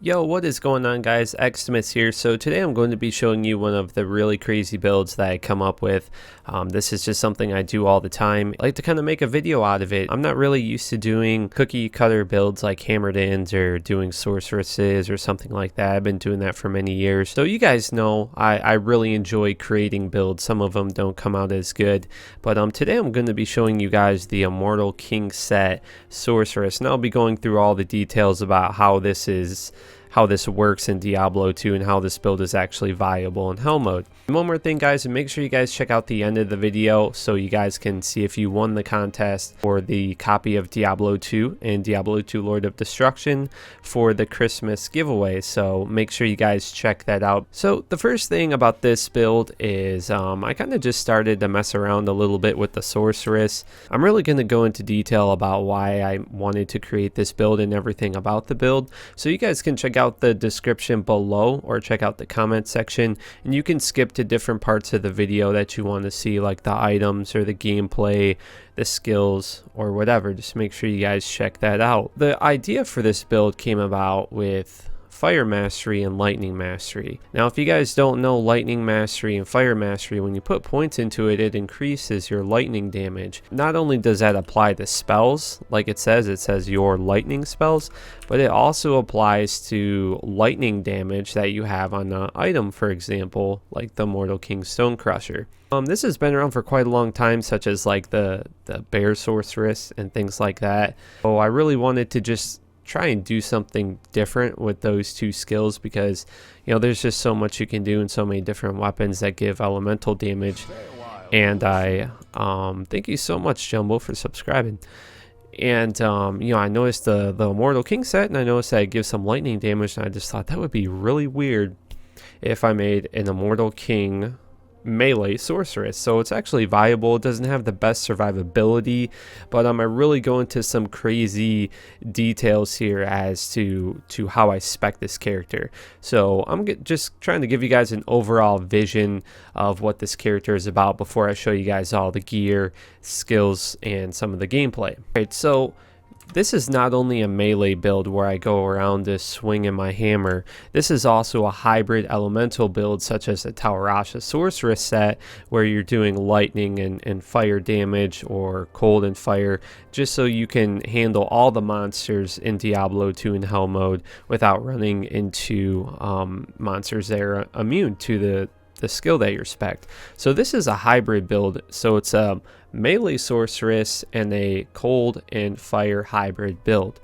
Yo, what is going on, guys? Xtimus here. So today I'm going to be showing you one of the really crazy builds that I come up with. This is just something I do all the time. I like to kind of make a video out of it. I'm not really used to doing cookie cutter builds like hammered ins or doing sorceresses or something like that. I've been doing that for many years. So you guys know I really enjoy creating builds. Some of them don't come out as good. But today I'm going to be showing you guys the Immortal King set Sorceress. And I'll be going through all the details about how this works in Diablo 2 and how this build is actually viable in Hell mode. And one more thing, guys, and make sure you guys check out the end of the video so you guys can see if you won the contest for the copy of Diablo 2 and Diablo 2 Lord of Destruction for the Christmas giveaway. So make sure you guys check that out. So the first thing about this build is I kind of just started to mess around a little bit with the Sorceress. I'm really going to go into detail about why I wanted to create this build and everything about the build. So you guys can check out the description below or check out the comment section, and you can skip to different parts of the video that you want to see, like the items or the gameplay, the skills, or whatever. Just make sure you guys check that out. The idea for this build came about with Fire Mastery and Lightning Mastery. Now, if you guys don't know Lightning Mastery and Fire Mastery, when you put points into it, it increases your lightning damage. Not only does that apply to spells, like it says your lightning spells, but it also applies to lightning damage that you have on an item, for example, like the Immortal King Stone Crusher. This has been around for quite a long time, such as like the Bear Sorceress and things like that. So I really wanted to just try and do something different with those two skills, because there's just so much you can do and so many different weapons that give elemental damage. And I thank you so much, Jumbo, for subscribing. And I noticed the Immortal King set, and I noticed that it gives some lightning damage, and I just thought that would be really weird if I made an Immortal King melee sorceress. So it's actually viable. It doesn't have the best survivability, but I really go into some crazy details here as to how I spec this character. So I'm just trying to give you guys an overall vision of what this character is about before I show you guys all the gear, skills, and some of the gameplay. Alright, so this is not only a melee build where I go around just swinging my hammer. This is also a hybrid elemental build, such as the Taurasha Sorceress set, where you're doing lightning and fire damage, or cold and fire, just so you can handle all the monsters in Diablo 2 in Hell mode without running into monsters that are immune to the skill that you're spec'd. So this is a hybrid build, so it's a melee sorceress and a cold and fire hybrid build.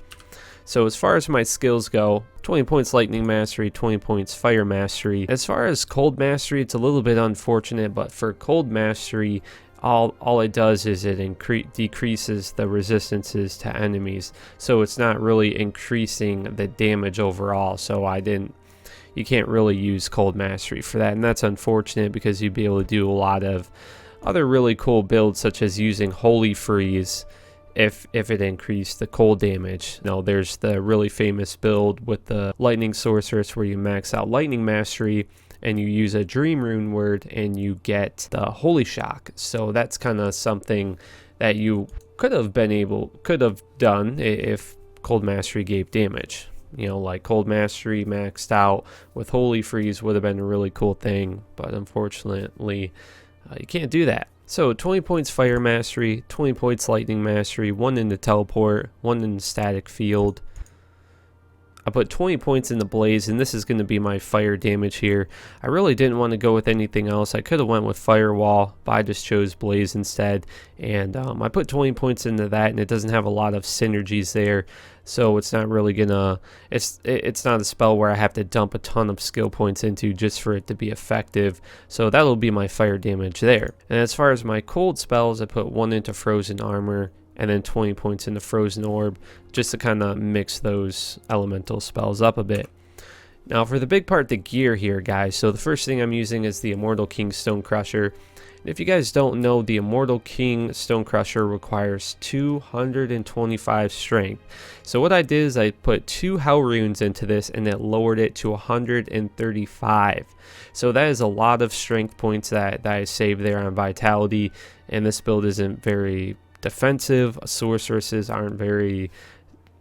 So as far as my skills go, 20 points lightning mastery, 20 points fire mastery. As far as cold mastery, it's a little bit unfortunate, but for cold mastery, all it does is it decreases the resistances to enemies, so it's not really increasing the damage overall. So you can't really use cold mastery for that, and that's unfortunate, because you'd be able to do a lot of other really cool builds, such as using Holy Freeze if it increased the cold damage. There's the really famous build with the Lightning Sorceress where you max out lightning mastery and you use a Dream Rune word and you get the Holy Shock. So that's kind of something that you could have done if cold mastery gave damage. Like cold mastery maxed out with Holy Freeze would have been a really cool thing, but unfortunately you can't do that. So 20 points fire mastery, 20 points lightning mastery, 1 in the teleport, 1 in the static field. I put 20 points in the blaze, and this is going to be my fire damage here. I really didn't want to go with anything else. I could have went with firewall, but I just chose blaze instead, and I put 20 points into that, and it doesn't have a lot of synergies there, so it's not really gonna, it's not a spell where I have to dump a ton of skill points into just for it to be effective. So that'll be my fire damage there. And as far as my cold spells, I put 1 into frozen armor, and then 20 points in the Frozen Orb, just to kind of mix those elemental spells up a bit. Now for the big part, the gear here, guys. So the first thing I'm using is the Immortal King Stone Crusher. And if you guys don't know, the Immortal King Stone Crusher requires 225 strength. So what I did is I put 2 Hell Runes into this, and it lowered it to 135. So that is a lot of strength points that I saved there on Vitality, and this build isn't very defensive. Sorceresses aren't very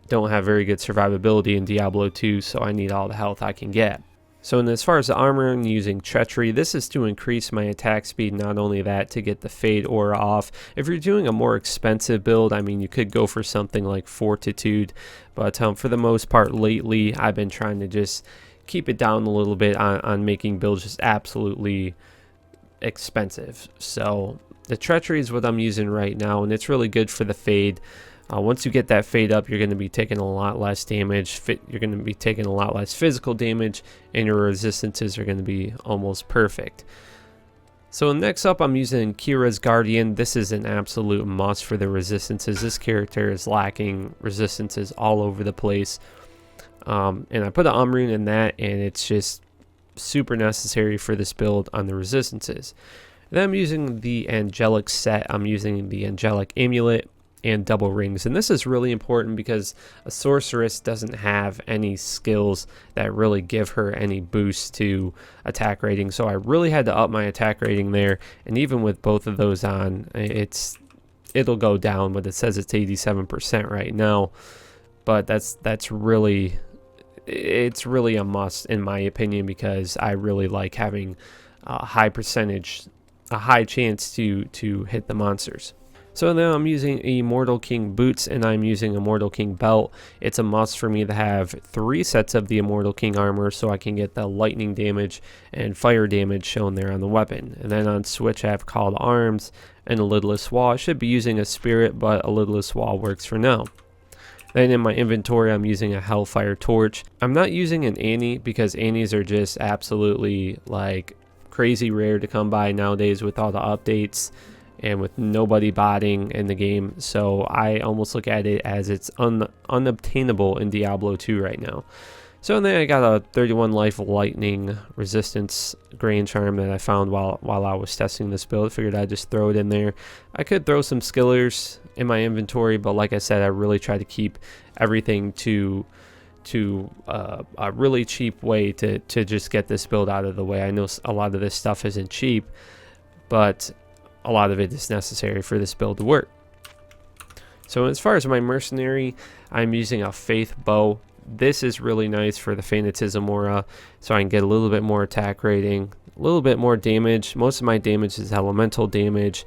don't have very good survivability in Diablo 2, so I need all the health I can get. So as far as the armor, I'm using Treachery. This is to increase my attack speed, not only that, to get the Fade aura off. If you're doing a more expensive build, I mean, you could go for something like Fortitude, but for the most part lately, I've been trying to just keep it down a little bit on making builds just absolutely expensive. So the Treachery is what I'm using right now, and it's really good for the Fade. Once you get that Fade up, you're going to be taking a lot less damage. You're going to be taking a lot less physical damage, and your resistances are going to be almost perfect. So next up, I'm using Kira's Guardian. This is an absolute must for the resistances. This character is lacking resistances all over the place. And I put an Umrune in that, and it's just super necessary for this build on the resistances. Then I'm using the Angelic set. I'm using the Angelic Amulet and double rings, and this is really important because a sorceress doesn't have any skills that really give her any boost to attack rating, so I really had to up my attack rating there. And even with both of those on, it'll go down, but it says it's 87% right now. But it's really a must in my opinion, because I really like having a high chance to hit the monsters. So now I'm using Immortal King boots, and I'm using Immortal King belt. It's a must for me to have 3 sets of the Immortal King armor so I can get the lightning damage and fire damage shown there on the weapon. And then on switch I have Call to Arms and a Lidless Wall. I should be using a Spirit, but a Lidless Wall works for now. Then in my inventory I'm using a Hellfire Torch. I'm not using an Annie because Annies are just absolutely like crazy rare to come by nowadays with all the updates and with nobody botting in the game, so I almost look at it as it's unobtainable in Diablo 2 right now. So then I got a 31 life lightning resistance grain charm that I found while I was testing this build. Figured I'd just throw it in there. I could throw some skillers in my inventory, but like I said, I really try to keep everything to a really cheap way to just get this build out of the way. I know a lot of this stuff isn't cheap, but a lot of it is necessary for this build to work. So as far as my mercenary, I'm using a Faith Bow. This is really nice for the Fanatism aura, so I can get a little bit more attack rating, a little bit more damage. Most of my damage is elemental damage,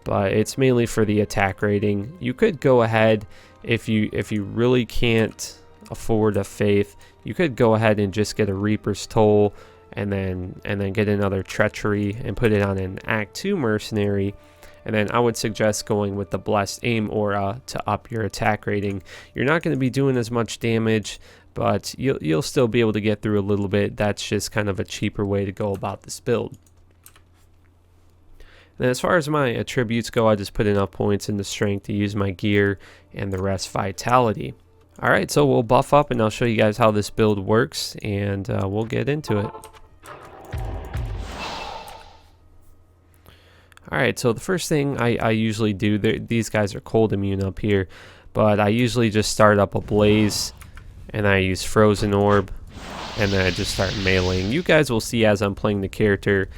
but it's mainly for the attack rating. You could go ahead, if you really can't afford a Faith, you could go ahead and just get a Reaper's Toll, and then get another Treachery and put it on an Act 2 mercenary. And then I would suggest going with the Blessed Aim aura to up your attack rating. You're not going to be doing as much damage, but you'll still be able to get through a little bit. That's just kind of a cheaper way to go about this build. And as far as my attributes go, I just put enough points into strength to use my gear, and the rest vitality. Alright, so we'll buff up and I'll show you guys how this build works, and we'll get into it. Alright, so the first thing I usually do, these guys are cold immune up here, but I usually just start up a blaze, and I use Frozen Orb, and then I just start meleeing. You guys will see as I'm playing the character,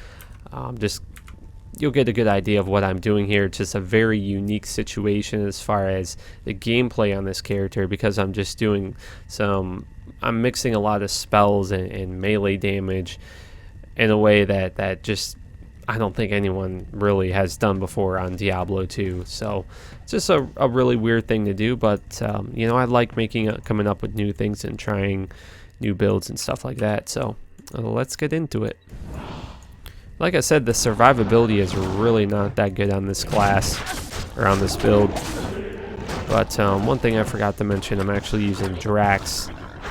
you'll get a good idea of what I'm doing here. It's just a very unique situation as far as the gameplay on this character, because I'm just doing I'm mixing a lot of spells and melee damage in a way that just I don't think anyone really has done before on Diablo 2. So it's just a really weird thing to do, but you know, I like coming up with new things and trying new builds and stuff like that. So let's get into it. Like I said, the survivability is really not that good on this class, or on this build. But one thing I forgot to mention, I'm actually using Drax,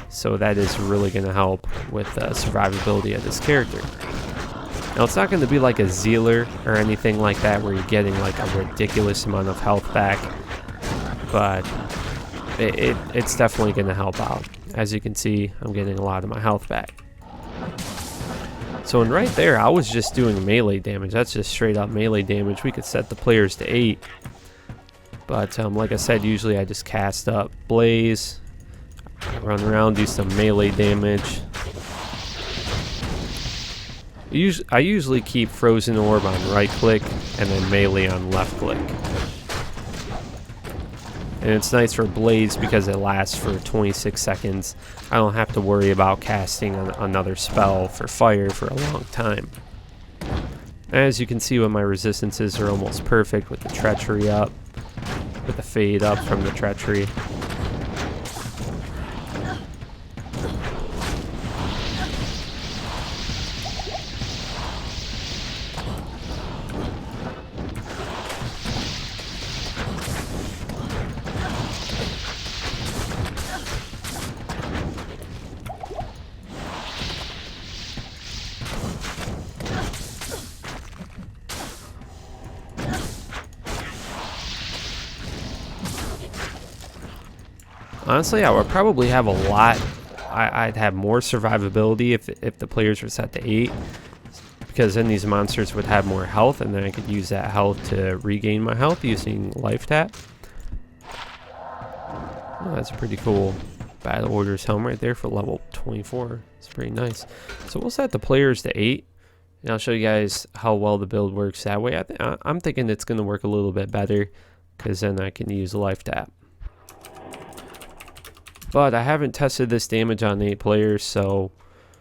so that is really going to help with the survivability of this character. Now, it's not going to be like a Zealer or anything like that, where you're getting like a ridiculous amount of health back, but it's definitely going to help out. As you can see, I'm getting a lot of my health back. So and right there, I was just doing melee damage. That's just straight up melee damage. We could set the players to 8. But like I said, usually I just cast up Blaze, run around, do some melee damage. I usually keep Frozen Orb on right click and then melee on left click. And it's nice for blades because it lasts for 26 seconds. I don't have to worry about casting another spell for fire for a long time. As you can see, with my resistances are almost perfect with the treachery up, with the fade up from the treachery. Honestly, I would probably have a lot. I'd have more survivability if the players were set to 8, because then these monsters would have more health, and then I could use that health to regain my health using life tap. Oh, that's a pretty cool Battle Orders helm right there for level 24. It's pretty nice. So we'll set the players to 8, and I'll show you guys how well the build works that way. I'm thinking it's going to work a little bit better, because then I can use life tap. But I haven't tested this damage on 8 players, so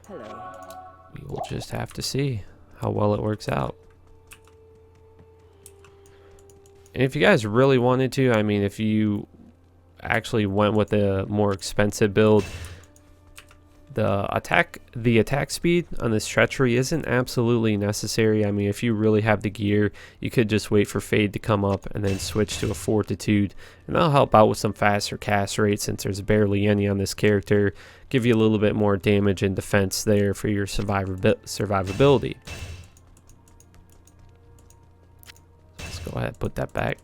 we will just have to see how well it works out. And if you guys really wanted to, I mean, if you actually went with a more expensive build, the attack speed on this treachery isn't absolutely necessary. I mean, if you really have the gear, you could just wait for fade to come up and then switch to a fortitude, and that'll help out with some faster cast rates since there's barely any on this character. Give you a little bit more damage and defense there for your survivability. Let's go ahead and put that back.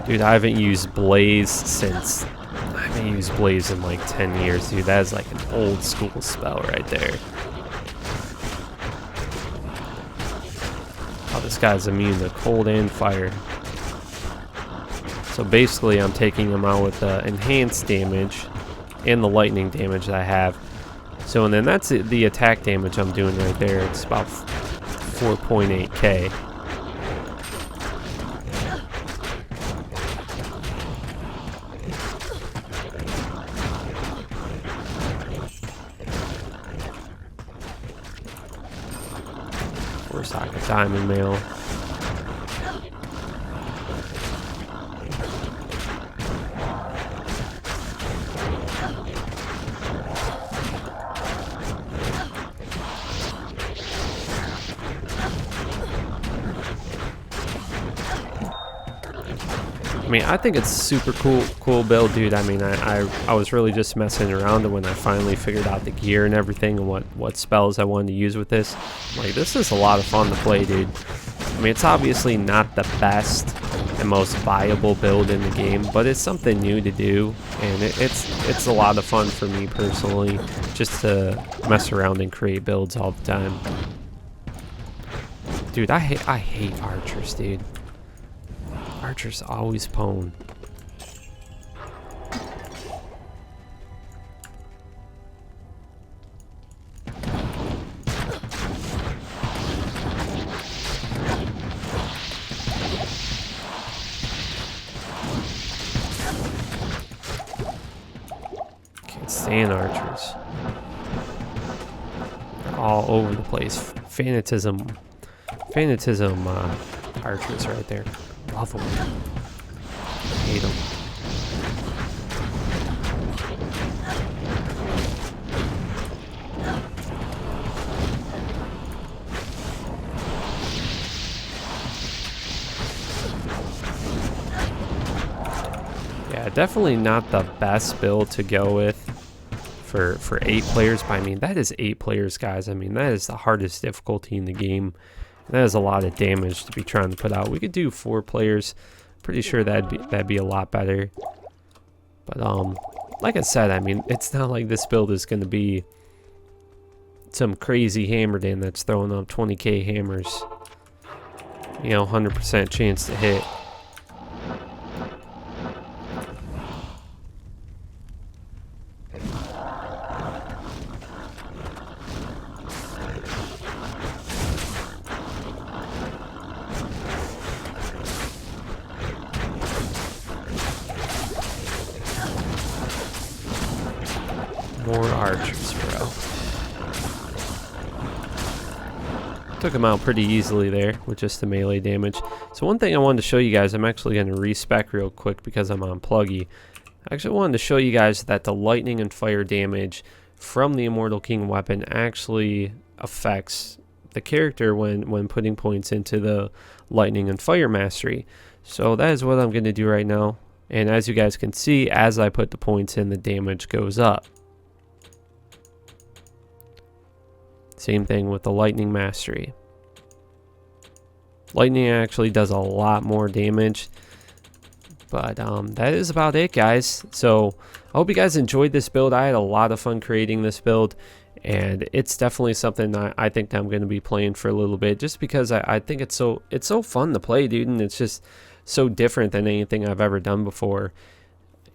Dude, I haven't used Blaze in like 10 years, dude. That is like an old school spell right there. Oh, this guy's immune to cold and fire. So basically, I'm taking him out with the enhanced damage and the lightning damage that I have. So, and then that's the attack damage I'm doing right there. It's about 4.8k. Socket diamond mail. I mean, I think it's super cool build, dude. I mean, I was really just messing around, and when I finally figured out the gear and everything and what spells I wanted to use with this, like, this is a lot of fun to play, dude. I mean, it's obviously not the best and most viable build in the game, but it's something new to do, and it's a lot of fun for me personally, just to mess around and create builds all the time. Dude, I hate archers, dude. Archers always pwn. Can't stand archers. They're all over the place. Fanatism archers right there. Love them. Hate them. Yeah, definitely not the best build to go with for 8 players, but I mean, that is 8 players, guys. I mean, that is the hardest difficulty in the game. That is a lot of damage to be trying to put out. We could do 4 players. Pretty sure that'd be a lot better. But like I said, I mean, it's not like this build is going to be some crazy hammerdan that's throwing up 20k hammers. You know, 100% chance to hit. More archers, bro. Took him out pretty easily there with just the melee damage. So one thing I wanted to show you guys, I'm actually going to respec real quick because I'm on pluggy. I actually wanted to show you guys that the lightning and fire damage from the Immortal King weapon actually affects the character when putting points into the lightning and fire mastery. So that is what I'm going to do right now. And as you guys can see, as I put the points in, the damage goes up. Same thing with the lightning mastery. Lightning actually does a lot more damage. But that is about it, guys. So I hope you guys enjoyed this build. I had a lot of fun creating this build. And it's definitely something that I think that I'm going to be playing for a little bit. Just because I think it's so fun to play, dude. And it's just so different than anything I've ever done before.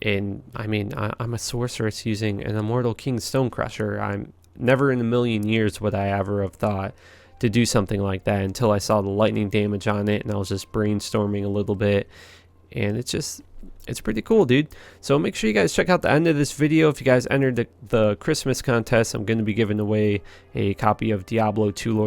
And I mean, I'm a sorceress using an Immortal King Stone Crusher. I'm never in a million years would I ever have thought to do something like that until I saw the lightning damage on it, and I was just brainstorming a little bit, and it's pretty cool, dude. So make sure you guys check out the end of this video. If you guys entered the Christmas contest, I'm going to be giving away a copy of Diablo 2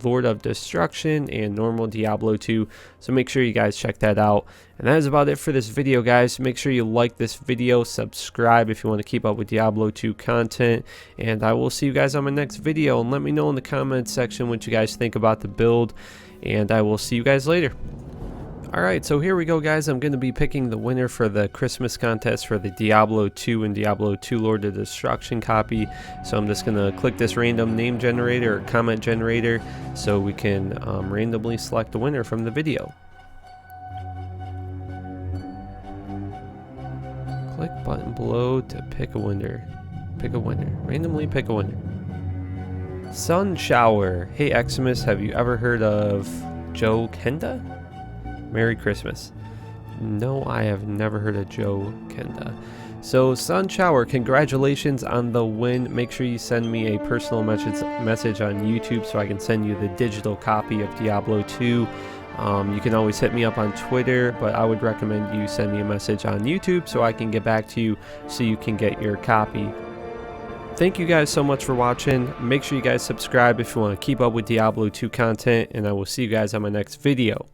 Lord of Destruction and normal Diablo 2. So make sure you guys check that out. And that is about it for this video, guys. Make sure you like this video, subscribe if you want to keep up with Diablo 2 content, and I will see you guys on my next video. And let me know in the comments section what you guys think about the build, and I will see you guys later. Alright, so here we go, guys. I'm going to be picking the winner for the Christmas contest for the Diablo 2 and Diablo 2 Lord of Destruction copy. So I'm just going to click this random name generator or comment generator so we can randomly select the winner from the video. Click button below to pick a winner. Pick a winner. Randomly pick a winner. Sun Shower. Hey Xtimus, have you ever heard of Joe Kenda? Merry Christmas. No, I have never heard of Joe Kenda. So Sun Shower, congratulations on the win. Make sure you send me a personal message on YouTube so I can send you the digital copy of Diablo 2. You can always hit me up on Twitter, but I would recommend you send me a message on YouTube so I can get back to you so you can get your copy. Thank you guys so much for watching. Make sure you guys subscribe if you want to keep up with Diablo 2 content, and I will see you guys on my next video.